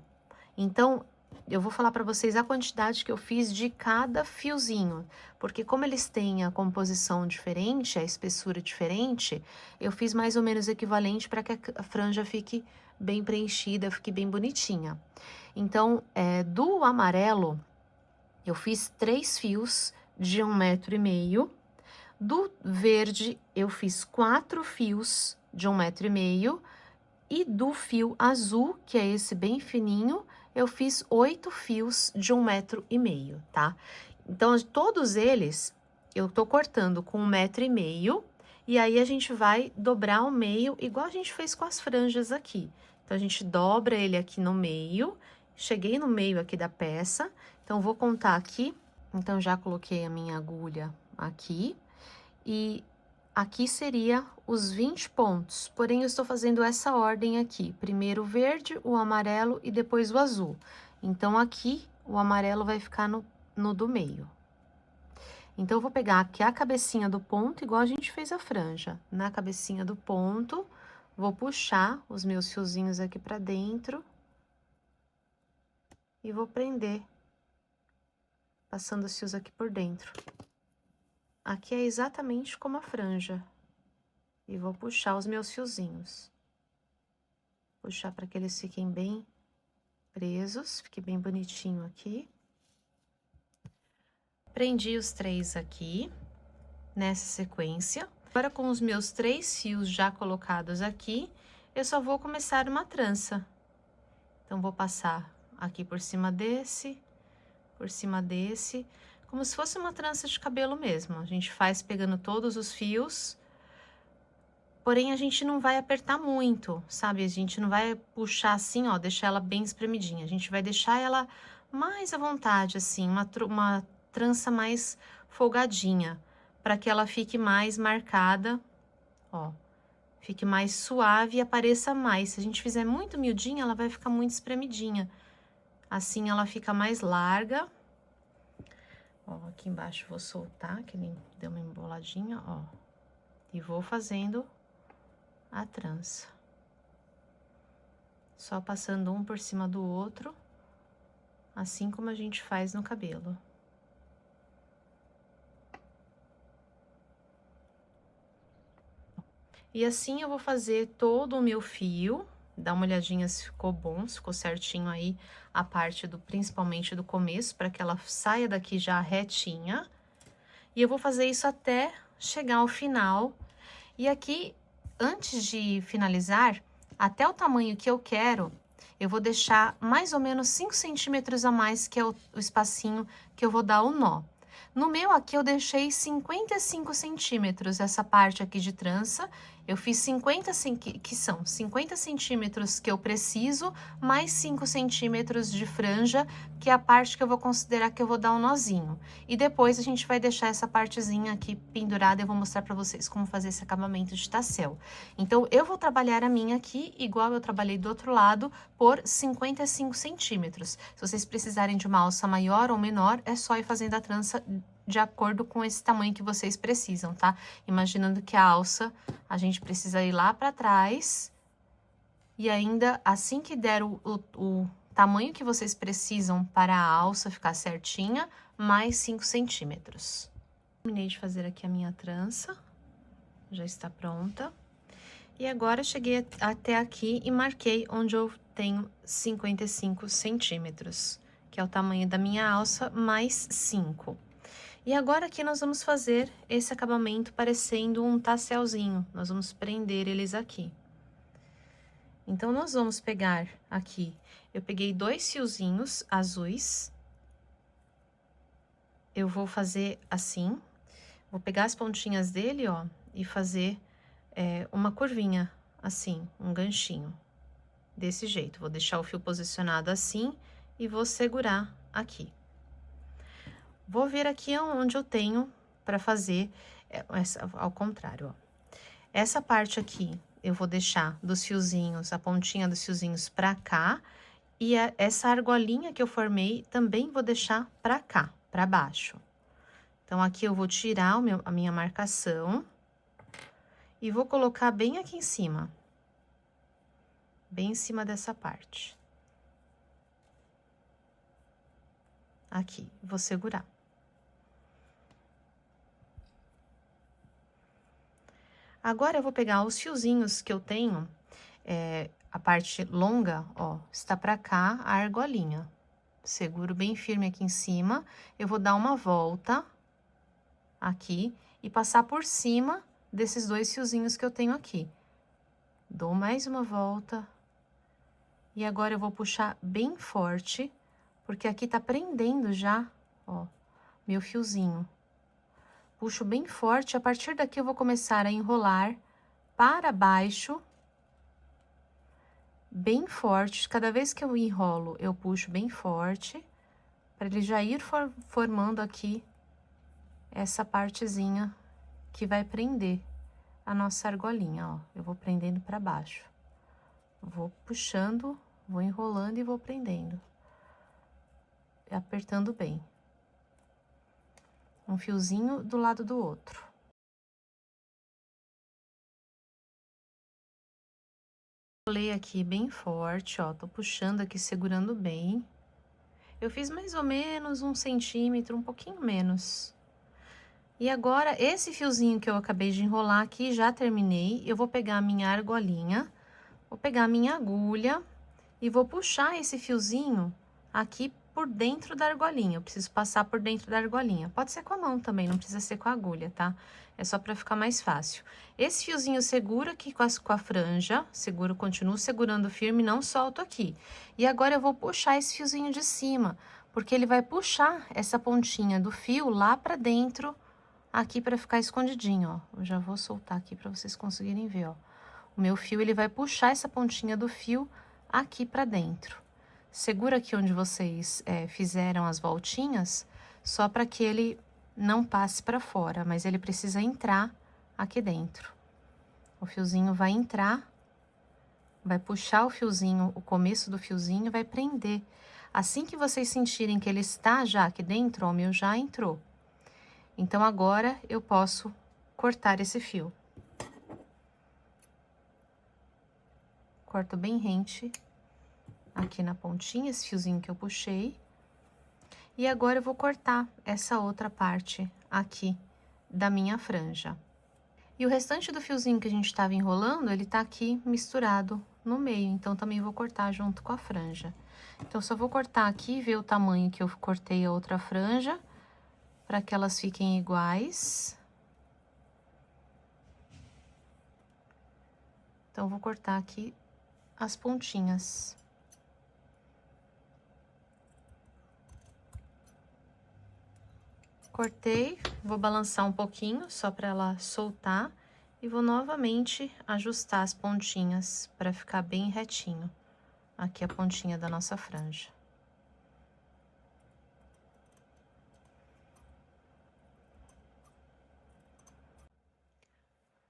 Então, eu vou falar para vocês a quantidade que eu fiz de cada fiozinho, porque como eles têm a composição diferente, a espessura diferente, eu fiz mais ou menos equivalente para que a franja fique bem preenchida, fique bem bonitinha. Então, do amarelo, eu fiz 3 fios de 1,5 metro. Do verde, eu fiz 4 fios de 1,5 metro. E do fio azul, que é esse bem fininho, eu fiz 8 fios de 1,5 metro, tá? Então, todos eles, eu tô cortando com 1,5 metro, e aí a gente vai dobrar ao meio, igual a gente fez com as franjas aqui. Então, a gente dobra ele aqui no meio. Cheguei no meio aqui da peça, então, vou contar aqui. Então, já coloquei a minha agulha aqui. E aqui seria os 20 pontos, porém, eu estou fazendo essa ordem aqui. Primeiro o verde, o amarelo e depois o azul. Então, aqui, o amarelo vai ficar no do meio. Então, eu vou pegar aqui a cabecinha do ponto, igual a gente fez a franja. Na cabecinha do ponto, vou puxar os meus fiozinhos aqui pra dentro. E vou prender, passando os fios aqui por dentro. Aqui é exatamente como a franja. E vou puxar os meus fiozinhos. Puxar para que eles fiquem bem presos, fique bem bonitinho aqui. Prendi os 3 aqui, nessa sequência. Agora, com os meus 3 fios já colocados aqui, eu só vou começar uma trança. Então, vou passar aqui por cima desse, como se fosse uma trança de cabelo mesmo. A gente faz pegando todos os fios, porém, a gente não vai apertar muito, sabe? A gente não vai puxar assim, ó, deixar ela bem espremidinha. A gente vai deixar ela mais à vontade, assim, uma trança mais folgadinha, para que ela fique mais marcada, ó, fique mais suave e apareça mais. Se a gente fizer muito miudinha, ela vai ficar muito espremidinha. Assim, ela fica mais larga. Ó, aqui embaixo vou soltar, que ele deu uma emboladinha, ó. E vou fazendo a trança. Só passando um por cima do outro, assim como a gente faz no cabelo. E assim eu vou fazer todo o meu fio. Dá uma olhadinha se ficou bom, se ficou certinho aí a parte principalmente do começo, para que ela saia daqui já retinha. E eu vou fazer isso até chegar ao final. E aqui, antes de finalizar, até o tamanho que eu quero, eu vou deixar mais ou menos 5 centímetros a mais, que é o espacinho que eu vou dar o nó. No meu aqui, eu deixei 55 centímetros, essa parte aqui de trança. Eu fiz 50, que são 50 centímetros que eu preciso, mais 5 centímetros de franja, que é a parte que eu vou considerar que eu vou dar um nozinho. E depois a gente vai deixar essa partezinha aqui pendurada, eu vou mostrar pra vocês como fazer esse acabamento de tassel. Então, eu vou trabalhar a minha aqui, igual eu trabalhei do outro lado, por 55 centímetros. Se vocês precisarem de uma alça maior ou menor, é só ir fazendo a trança de acordo com esse tamanho que vocês precisam, tá? Imaginando que a alça, a gente precisa ir lá pra trás, e ainda, assim que der o tamanho que vocês precisam para a alça ficar certinha, mais 5 centímetros. Terminei de fazer aqui a minha trança, já está pronta. E agora, cheguei até aqui e marquei onde eu tenho 55 centímetros, que é o tamanho da minha alça, mais 5. E agora aqui nós vamos fazer esse acabamento parecendo um tasselzinho. Nós vamos prender eles aqui. Então, nós vamos pegar aqui, eu peguei 2 fiozinhos azuis. Eu vou fazer assim, vou pegar as pontinhas dele, ó, e fazer uma curvinha, assim, um ganchinho. Desse jeito, vou deixar o fio posicionado assim e vou segurar aqui. Vou vir aqui onde eu tenho para fazer ao contrário, ó. Essa parte aqui, eu vou deixar dos fiozinhos, a pontinha dos fiozinhos pra cá. E essa argolinha que eu formei, também vou deixar pra cá, pra baixo. Então, aqui eu vou tirar a minha marcação. E vou colocar bem aqui em cima. Bem em cima dessa parte. Aqui, vou segurar. Agora, eu vou pegar os fiozinhos que eu tenho, a parte longa, ó, está pra cá a argolinha. Seguro bem firme aqui em cima, eu vou dar uma volta aqui e passar por cima desses 2 fiozinhos que eu tenho aqui. Dou mais uma volta. E agora eu vou puxar bem forte, porque aqui tá prendendo já, ó, meu fiozinho. Puxo bem forte, a partir daqui eu vou começar a enrolar para baixo. bem forte. Cada vez que eu enrolo, eu puxo bem forte, para ele já ir formando aqui essa partezinha que vai prender a nossa argolinha, ó. Eu vou prendendo para baixo. Vou puxando, vou enrolando e vou prendendo. E apertando bem. Um fiozinho do lado do outro. Enrolei aqui bem forte, ó. Tô puxando aqui, segurando bem. Eu fiz mais ou menos 1 centímetro, um pouquinho menos. E agora, esse fiozinho que eu acabei de enrolar aqui, já terminei. Eu vou pegar a minha argolinha, vou pegar a minha agulha e vou puxar esse fiozinho aqui por dentro da argolinha. Eu preciso passar por dentro da argolinha. Pode ser com a mão também, não precisa ser com a agulha, tá? É só pra ficar mais fácil. Esse fiozinho segura aqui com a franja, continuo segurando firme, não solto aqui. E agora eu vou puxar esse fiozinho de cima, porque ele vai puxar essa pontinha do fio lá pra dentro, aqui pra ficar escondidinho, ó. Eu já vou soltar aqui pra vocês conseguirem ver, ó. O meu fio, ele vai puxar essa pontinha do fio aqui pra dentro. Segura aqui onde vocês fizeram as voltinhas, só para que ele não passe para fora, mas ele precisa entrar aqui dentro. O fiozinho vai entrar, vai puxar o fiozinho, o começo do fiozinho, vai prender. Assim que vocês sentirem que ele está já aqui dentro, ó, o meu já entrou. Então, agora eu posso cortar esse fio. Corto bem rente aqui na pontinha, esse fiozinho que eu puxei. E agora eu vou cortar essa outra parte aqui da minha franja. E o restante do fiozinho que a gente estava enrolando, ele tá aqui misturado no meio, então também vou cortar junto com a franja. Então, só vou cortar aqui e ver o tamanho que eu cortei a outra franja, para que elas fiquem iguais. Então, vou cortar aqui as pontinhas. Cortei, vou balançar um pouquinho, só para ela soltar, e vou novamente ajustar as pontinhas para ficar bem retinho. Aqui a pontinha da nossa franja.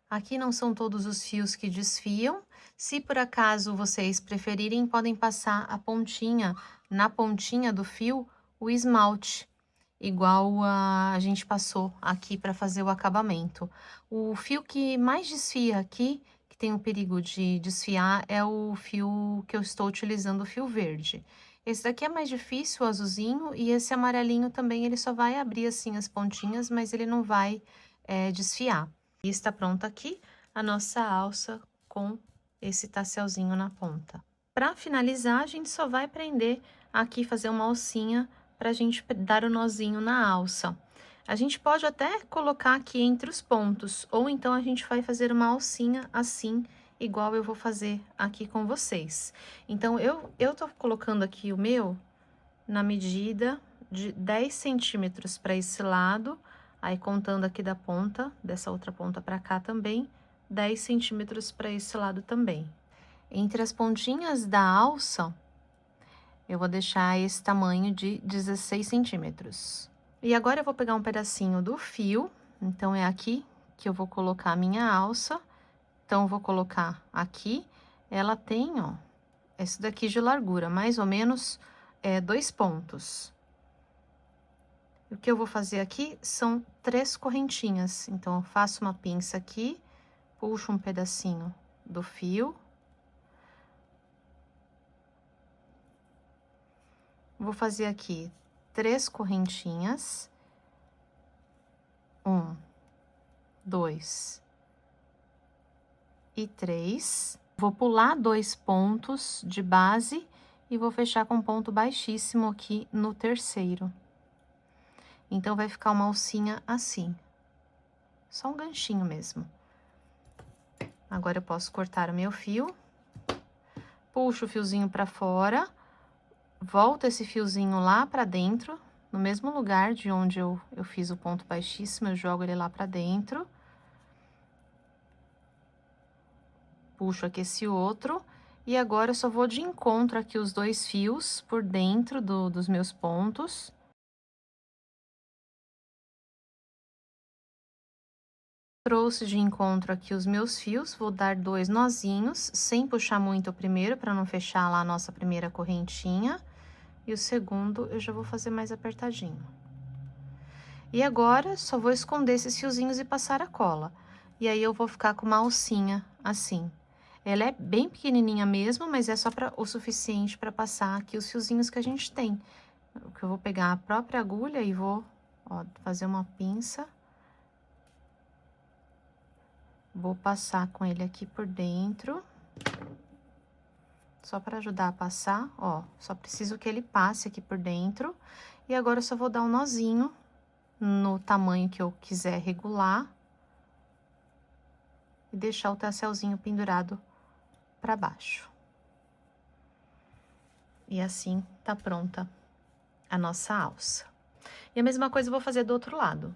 Aqui não são todos os fios que desfiam. Se por acaso vocês preferirem, podem passar a pontinha, na pontinha do fio, o esmalte, igual a gente passou aqui para fazer o acabamento. O fio que mais desfia aqui, que tem o perigo de desfiar, é o fio que eu estou utilizando, o fio verde. Esse daqui é mais difícil, o azulzinho, e esse amarelinho também, ele só vai abrir assim as pontinhas, mas ele não vai desfiar. E está pronta aqui a nossa alça com esse tasselzinho na ponta. Para finalizar, a gente só vai prender aqui, fazer uma alcinha para a gente dar o nozinho na alça. A gente pode até colocar aqui entre os pontos, ou então a gente vai fazer uma alcinha assim, igual eu vou fazer aqui com vocês. Então, eu tô colocando aqui o meu na medida de 10 centímetros para esse lado, aí contando aqui da ponta, dessa outra ponta para cá também, 10 centímetros para esse lado também. Entre as pontinhas da alça, eu vou deixar esse tamanho de 16 centímetros. E agora eu vou pegar um pedacinho do fio, então é aqui que eu vou colocar a minha alça. Então, eu vou colocar aqui, ela tem, ó, esse daqui de largura, mais ou menos 2 pontos. O que eu vou fazer aqui são 3 correntinhas. Então, eu faço uma pinça aqui, puxo um pedacinho do fio. Vou fazer aqui 3 correntinhas. 1, 2 e 3. Vou pular 2 pontos de base e vou fechar com ponto baixíssimo aqui no terceiro. Então, vai ficar uma alcinha assim. Só um ganchinho mesmo. Agora, eu posso cortar o meu fio. Puxo o fiozinho pra fora. Volto esse fiozinho lá pra dentro, no mesmo lugar de onde eu fiz o ponto baixíssimo, eu jogo ele lá pra dentro. Puxo aqui esse outro E agora eu só vou de encontro aqui os 2 fios por dentro dos meus pontos. Trouxe de encontro aqui os meus fios, vou dar 2 nozinhos, sem puxar muito o primeiro, para não fechar lá a nossa primeira correntinha. E o segundo eu já vou fazer mais apertadinho. E agora, só vou esconder esses fiozinhos e passar a cola. E aí, eu vou ficar com uma alcinha assim. Ela é bem pequenininha mesmo, mas é só o suficiente para passar aqui os fiozinhos que a gente tem. O que eu vou pegar a própria agulha e vou, ó, fazer uma pinça. Vou passar com ele aqui por dentro. Só para ajudar a passar, ó. Só preciso que ele passe aqui por dentro. E agora, eu só vou dar um nozinho no tamanho que eu quiser regular. E deixar o tasselzinho pendurado para baixo. E assim, tá pronta a nossa alça. E a mesma coisa eu vou fazer do outro lado.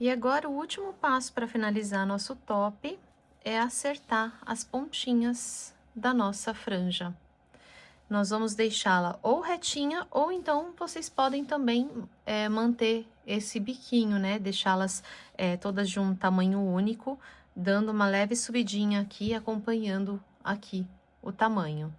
E agora, o último passo para finalizar nosso top é acertar as pontinhas da nossa franja. Nós vamos deixá-la ou retinha, ou então vocês podem também manter esse biquinho, né? Deixá-las todas de um tamanho único, dando uma leve subidinha aqui, acompanhando aqui o tamanho.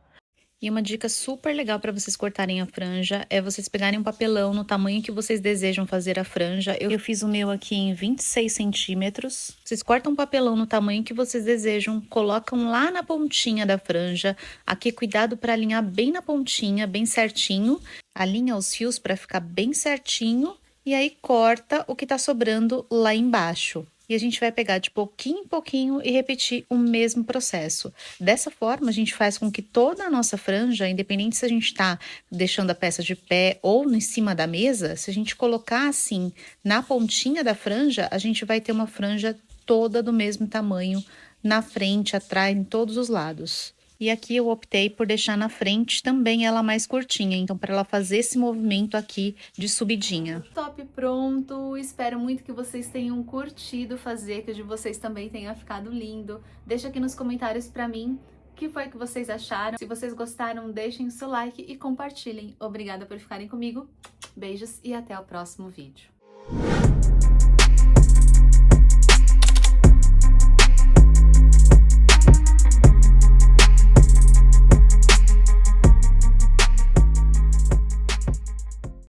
E uma dica super legal para vocês cortarem a franja é vocês pegarem um papelão no tamanho que vocês desejam fazer a franja. Eu fiz o meu aqui em 26 centímetros. Vocês cortam um papelão no tamanho que vocês desejam, colocam lá na pontinha da franja. Aqui, cuidado para alinhar bem na pontinha, bem certinho. Alinha os fios para ficar bem certinho. E aí, corta o que tá sobrando lá embaixo. E a gente vai pegar de pouquinho em pouquinho e repetir o mesmo processo. Dessa forma, a gente faz com que toda a nossa franja, independente se a gente tá deixando a peça de pé ou em cima da mesa, se a gente colocar assim na pontinha da franja, a gente vai ter uma franja toda do mesmo tamanho, na frente, atrás, em todos os lados. E aqui eu optei por deixar na frente também ela mais curtinha, então para ela fazer esse movimento aqui de subidinha. Top pronto! Espero muito que vocês tenham curtido fazer, que o de vocês também tenha ficado lindo. Deixa aqui nos comentários para mim o que foi que vocês acharam. Se vocês gostaram, deixem o seu like e compartilhem. Obrigada por ficarem comigo. Beijos e até o próximo vídeo.